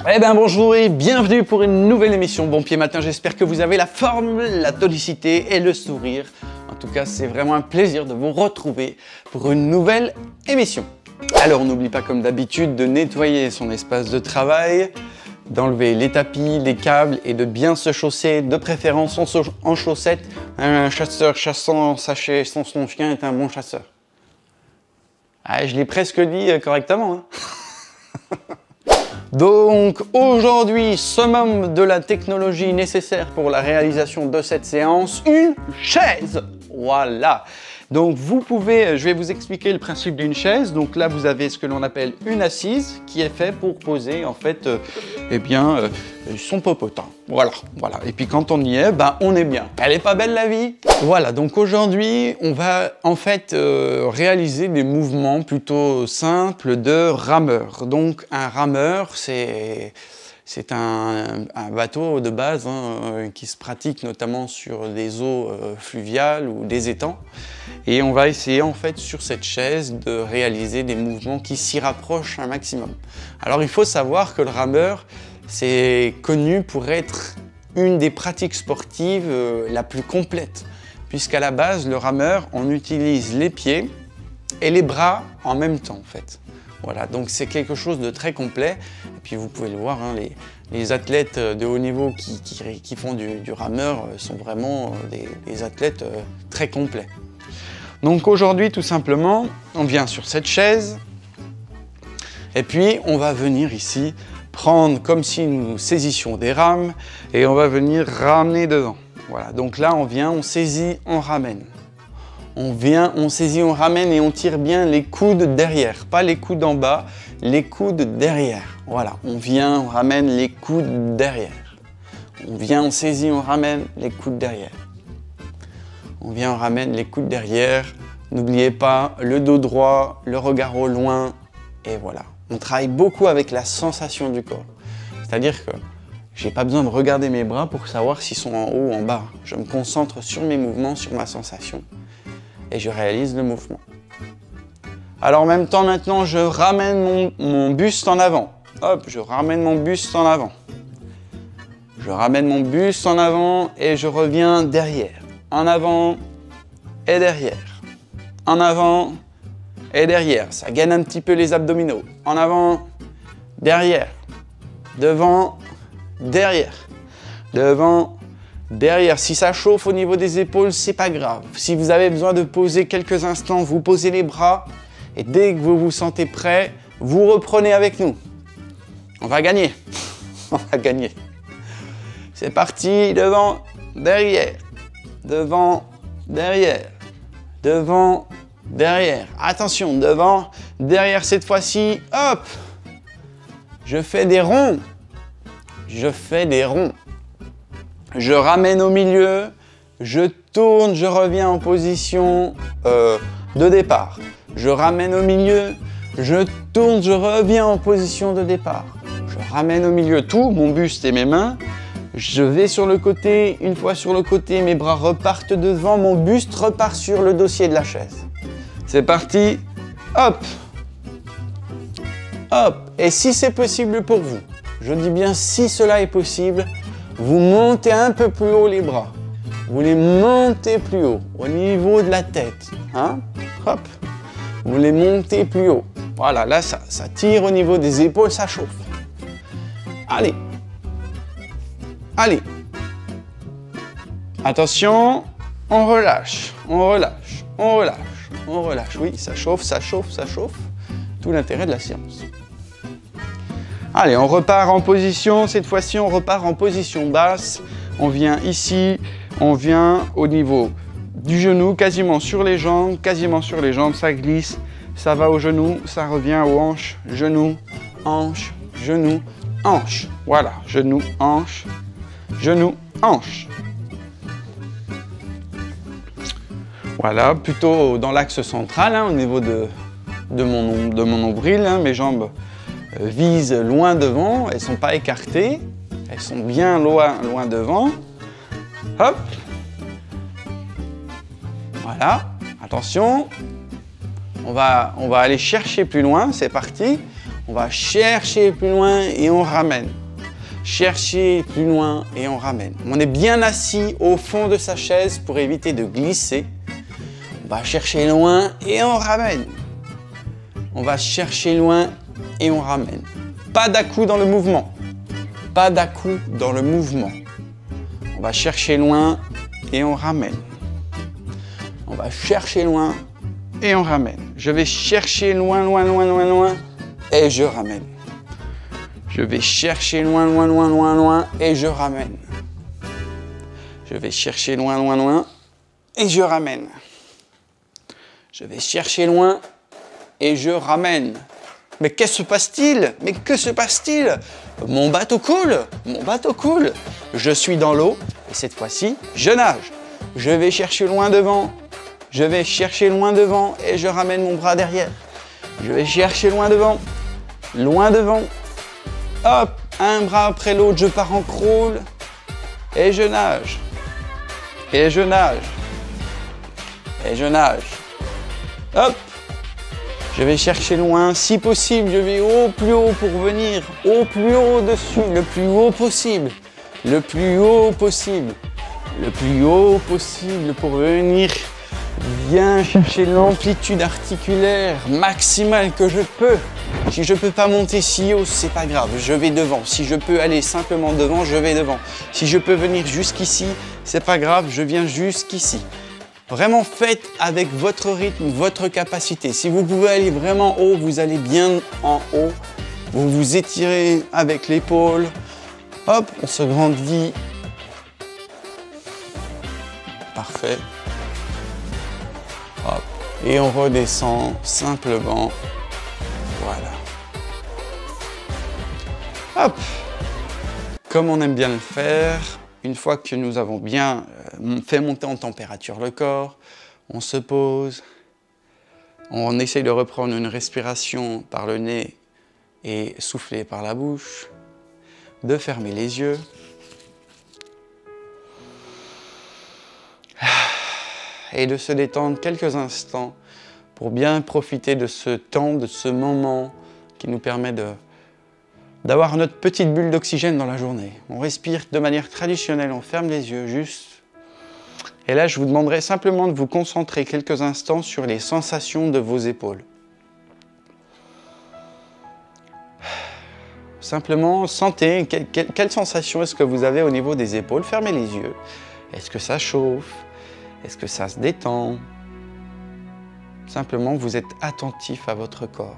Eh bien bonjour et bienvenue pour une nouvelle émission Bon Pied Matin. J'espère que vous avez la forme, la tonicité et le sourire. En tout cas, c'est vraiment un plaisir de vous retrouver pour une nouvelle émission. Alors, on n'oublie pas comme d'habitude de nettoyer son espace de travail, d'enlever les tapis, les câbles et de bien se chausser, de préférence en chaussettes. Un chasseur chassant sachet sans son chien est un bon chasseur. Ah, je l'ai presque dit correctement. Hein. Donc aujourd'hui, summum de la technologie nécessaire pour la réalisation de cette séance, une chaise. Voilà. Donc vous pouvez, je vais vous expliquer le principe d'une chaise. Donc là vous avez ce que l'on appelle une assise qui est fait pour poser en fait, son popotin. Voilà. Et puis quand on y est, on est bien. Elle est pas belle la vie? Voilà. Donc aujourd'hui, on va en fait réaliser des mouvements plutôt simples de rameur. Donc un rameur, c'est un bateau de base qui se pratique notamment sur des eaux fluviales ou des étangs. Et on va essayer en fait sur cette chaise de réaliser des mouvements qui s'y rapprochent un maximum. Alors il faut savoir que le rameur, c'est connu pour être une des pratiques sportives la plus complète. Puisqu'à la base, le rameur, on utilise les pieds et les bras en même temps en fait. Voilà, donc c'est quelque chose de très complet. Et puis vous pouvez le voir, hein, les athlètes de haut niveau qui font du rameur sont vraiment des athlètes très complets. Donc aujourd'hui, tout simplement, on vient sur cette chaise et puis on va venir ici prendre comme si nous saisissions des rames et on va venir ramener devant. Voilà, donc là on vient, on saisit, on ramène. On vient, on saisit, on ramène et on tire bien les coudes derrière, pas les coudes en bas, les coudes derrière. Voilà, on vient, on ramène les coudes derrière. On vient, on saisit, on ramène les coudes derrière. On vient, on ramène les coudes derrière. N'oubliez pas le dos droit, le regard au loin et voilà. On travaille beaucoup avec la sensation du corps. C'est-à-dire que j'ai pas besoin de regarder mes bras pour savoir s'ils sont en haut ou en bas. Je me concentre sur mes mouvements, sur ma sensation. Et je réalise le mouvement. Alors en même temps, maintenant, je ramène mon buste en avant. Hop, je ramène mon buste en avant. Je ramène mon buste en avant et je reviens derrière. En avant et derrière. En avant et derrière. Ça gaine un petit peu les abdominaux. En avant, derrière. Devant, derrière. Devant, derrière. Si ça chauffe au niveau des épaules, c'est pas grave. Si vous avez besoin de poser quelques instants, vous posez les bras et dès que vous vous sentez prêt, vous reprenez avec nous. On va gagner. On va gagner. C'est parti. Devant, derrière. Devant, derrière. Devant, derrière. Attention, devant, derrière cette fois-ci. Hop. Je fais des ronds. Je fais des ronds. Je ramène au milieu, je tourne, je reviens en position de départ. Je ramène au milieu, je tourne, je reviens en position de départ. Je ramène au milieu tout, mon buste et mes mains. Je vais sur le côté, une fois sur le côté, mes bras repartent devant, mon buste repart sur le dossier de la chaise. C'est parti, hop, hop. Et si c'est possible pour vous, je dis bien si cela est possible, vous montez un peu plus haut les bras. Vous les montez plus haut, au niveau de la tête. Hein? Hop. Vous les montez plus haut. Voilà, là, ça tire au niveau des épaules, ça chauffe. Allez. Allez. Attention, on relâche, on relâche, on relâche, on relâche. Oui, ça chauffe, ça chauffe, ça chauffe. Tout l'intérêt de la séance. Allez, on repart en position, cette fois-ci on repart en position basse. On vient ici, on vient au niveau du genou, quasiment sur les jambes, ça glisse, ça va au genou, ça revient aux hanches, genou, hanche, genou, hanche. Voilà, genou, hanche, genou, hanche. Voilà, plutôt dans l'axe central, hein, au niveau de mon nombril, hein, mes jambes visent loin devant, elles ne sont pas écartées, elles sont bien loin devant. Hop. Voilà, attention, on va aller chercher plus loin, c'est parti. On va chercher plus loin et on ramène. Chercher plus loin et on ramène. On est bien assis au fond de sa chaise pour éviter de glisser. On va chercher loin et on ramène. On va chercher loin et on ramène. Pas d'à-coups dans le mouvement. Pas d'à-coups dans le mouvement. On va chercher loin et on ramène. On va chercher loin et on ramène. Je vais chercher loin, loin, loin, loin, loin et je ramène. Je vais chercher loin, loin, loin, loin, loin et je ramène. Je vais chercher loin, loin, loin et je ramène. Je vais chercher loin et je ramène. Mais qu'est-ce se passe-t-il? Mais que se passe-t-il? Mon bateau coule, mon bateau coule. Je suis dans l'eau et cette fois-ci, je nage. Je vais chercher loin devant. Je vais chercher loin devant et je ramène mon bras derrière. Je vais chercher loin devant. Loin devant. Hop, un bras après l'autre, je pars en crawl et je nage. Et je nage. Et je nage. Hop. Je vais chercher loin, si possible, je vais au plus haut pour venir au plus haut dessus, le plus haut possible. Le plus haut possible. Le plus haut possible pour venir bien chercher l'amplitude articulaire maximale que je peux. Si je ne peux pas monter si haut, c'est pas grave, je vais devant. Si je peux aller simplement devant, je vais devant. Si je peux venir jusqu'ici, c'est pas grave, je viens jusqu'ici. Vraiment faites avec votre rythme, votre capacité. Si vous pouvez aller vraiment haut, vous allez bien en haut. Vous vous étirez avec l'épaule. Hop, on se grandit. Parfait. Hop. Et on redescend simplement. Voilà. Hop. Comme on aime bien le faire, une fois que nous avons bien fait monter en température le corps, on se pose, on essaye de reprendre une respiration par le nez et souffler par la bouche, de fermer les yeux. Et de se détendre quelques instants pour bien profiter de ce temps, de ce moment qui nous permet d'avoir notre petite bulle d'oxygène dans la journée. On respire de manière traditionnelle, on ferme les yeux juste. Et là, je vous demanderai simplement de vous concentrer quelques instants sur les sensations de vos épaules. Simplement, sentez quelle sensation est-ce que vous avez au niveau des épaules. Fermez les yeux. Est-ce que ça chauffe? Est-ce que ça se détend? Simplement, vous êtes attentif à votre corps.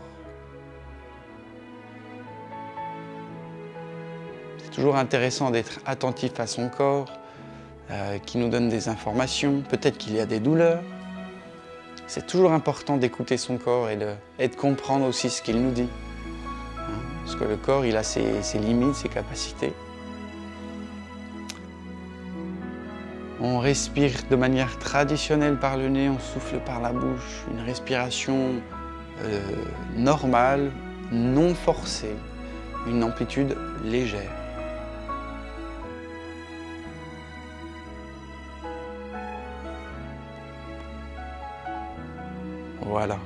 C'est toujours intéressant d'être attentif à son corps, qui nous donne des informations. Peut-être qu'il y a des douleurs. C'est toujours important d'écouter son corps et de comprendre aussi ce qu'il nous dit. Parce que le corps, il a ses limites, ses capacités. On respire de manière traditionnelle par le nez, on souffle par la bouche. Une respiration normale, non forcée, une amplitude légère. Voilà,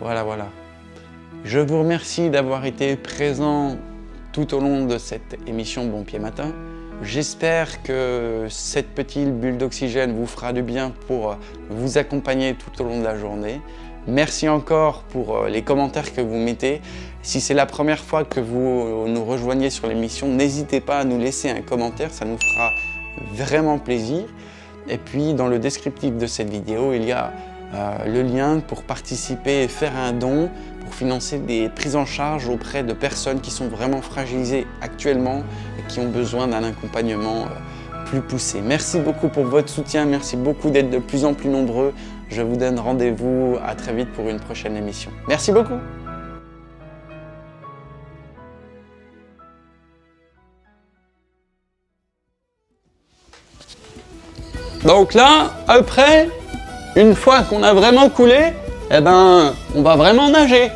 voilà, voilà. Je vous remercie d'avoir été présent tout au long de cette émission Bon Pied Matin. J'espère que cette petite bulle d'oxygène vous fera du bien pour vous accompagner tout au long de la journée. Merci encore pour les commentaires que vous mettez. Si c'est la première fois que vous nous rejoignez sur l'émission, n'hésitez pas à nous laisser un commentaire, ça nous fera vraiment plaisir. Et puis dans le descriptif de cette vidéo, il y a le lien pour participer et faire un don pour financer des prises en charge auprès de personnes qui sont vraiment fragilisées actuellement et qui ont besoin d'un accompagnement plus poussé. Merci beaucoup pour votre soutien, merci beaucoup d'être de plus en plus nombreux. Je vous donne rendez-vous à très vite pour une prochaine émission. Merci beaucoup. Donc là, après, une fois qu'on a vraiment coulé, eh ben, on va vraiment nager.